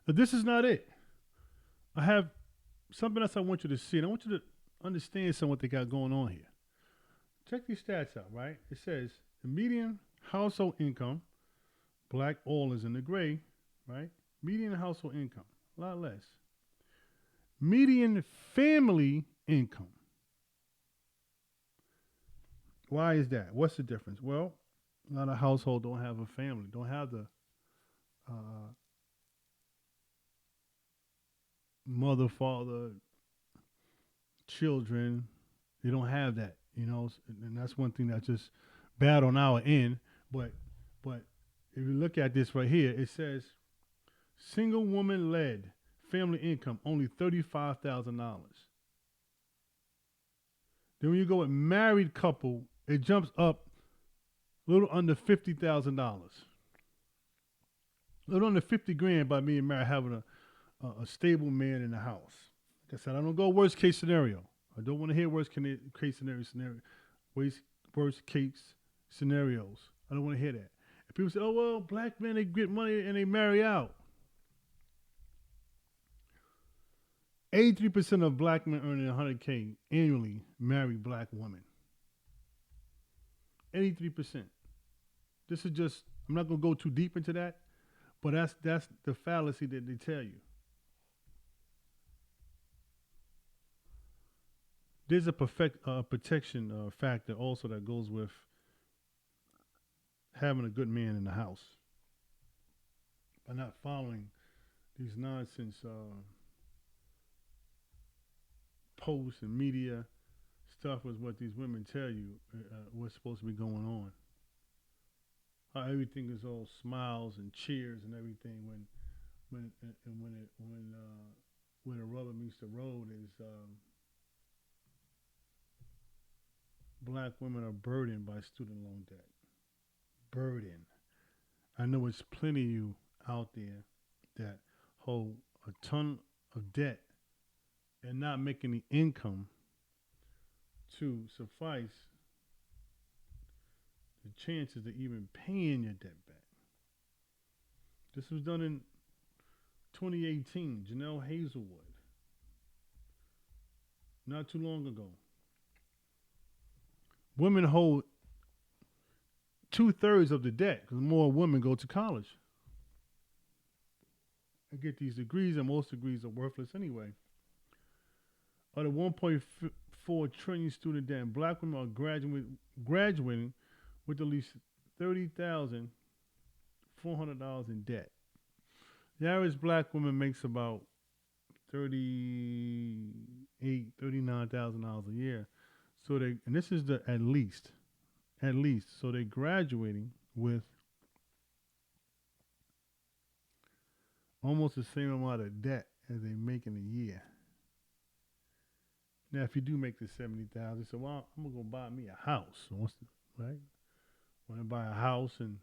But this is not it. I have something else I want you to see, and I want you to understand some of what they got going on here. Check these stats out, right? It says the median household income, black all is in the gray, right? Median household income, a lot less. Median family income. Why is that? What's the difference? Well, a lot of households don't have a family, don't have the uh, mother, father, children. They don't have that, and that's one thing that's just bad on our end. But but if you look at this right here, it says single woman led family income only $35,000. Then when you go with married couple, it jumps up a little under $50,000. A little under 50 grand by being married, having a stable man in the house. Like I said, I don't go worst case scenario. I don't want to hear case worst case scenarios. I don't want to hear that. If people say, "Oh well, black men they get money and they marry out," 83% of black men earning 100K annually marry black women. 83%. This is just. I'm not gonna go too deep into that, but that's the fallacy that they tell you. There's a protection factor also that goes with having a good man in the house by not following these nonsense posts and media stuff with what these women tell you what's supposed to be going on. How everything is all smiles and cheers and everything when and when the rubber meets the road is black women are burdened by student loan debt. Burden. I know it's plenty of you out there that hold a ton of debt and not making the income to suffice the chances of even paying your debt back. This was done in 2018. Janelle Hazelwood, not too long ago. Women hold 2/3 of the debt because more women go to college and get these degrees, and most degrees are worthless anyway. Of the 1.4 trillion student debt, black women are graduating with at least $30,400 in debt. The average black woman makes about $39,000 a year. So and this is the at least. So they're graduating with almost the same amount of debt as they make in a year. Now, if you do make the 70,000, so well, I'm gonna go buy me a house, right? Want to buy a house and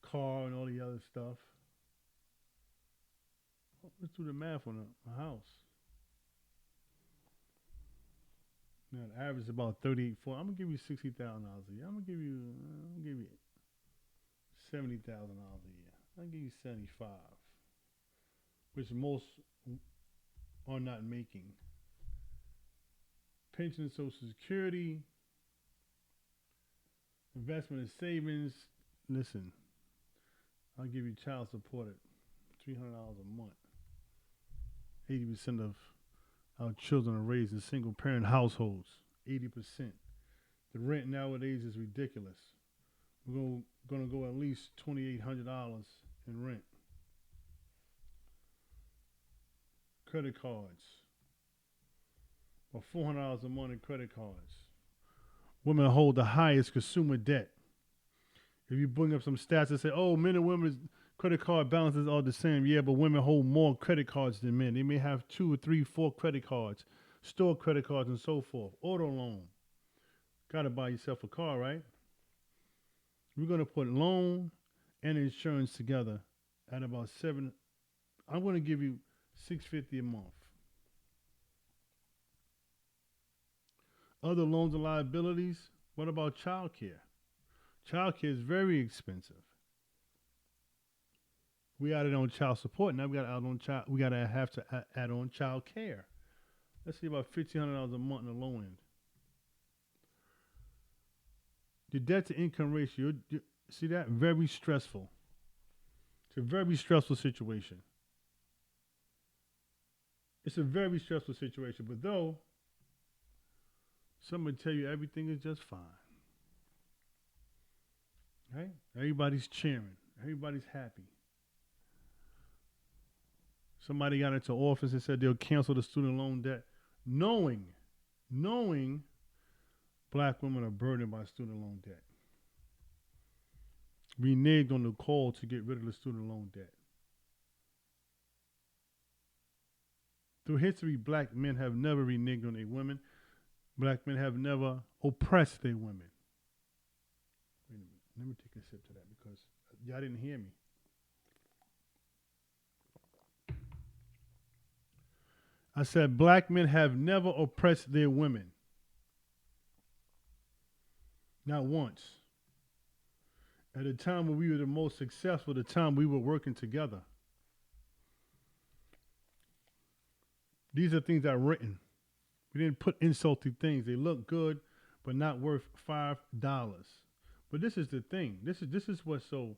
car and all the other stuff. Well, let's do the math on a house. Now, the average is about 38. I'm gonna give you $60,000 a year. I'm gonna give you $70,000 a year. I'll give you 75, which most are not making. Pension and Social Security, investment and savings. Listen, I'll give you child support at $300 a month. 80% of our children are raised in single parent households. 80%. The rent nowadays is ridiculous. We're going to go at least $2,800 in rent. Credit cards. Or $400 a month in credit cards. Women hold the highest consumer debt. If you bring up some stats that say, oh, men and women's credit card balances are the same, yeah, but women hold more credit cards than men. They may have 2 or 3, 4 credit cards, store credit cards, and so forth. Auto loan. Got to buy yourself a car, right? We're going to put loan and insurance together at about 7. I'm going to give you $650 a month. Other loans and liabilities. What about child care? Child care is very expensive. We added on child support. Now we got to add on child. We got to have to add on child care. Let's see, about $1,500 a month in the low end. The debt to income ratio. See that? Very stressful. It's a very stressful situation. It's a very stressful situation. But though, somebody tell you everything is just fine. Right? Everybody's cheering. Everybody's happy. Somebody got into office and said they'll cancel the student loan debt, knowing black women are burdened by student loan debt. Reneged on the call to get rid of the student loan debt. Through history, black men have never reneged on their women. Black men have never oppressed their women. Wait a minute. Let me take a sip to that because y'all didn't hear me. I said black men have never oppressed their women. Not once. At a time when we were the most successful, the time we were working together. These are things that are written. We didn't put insulting things. They look good, but not worth $5. But this is the thing. This is what's so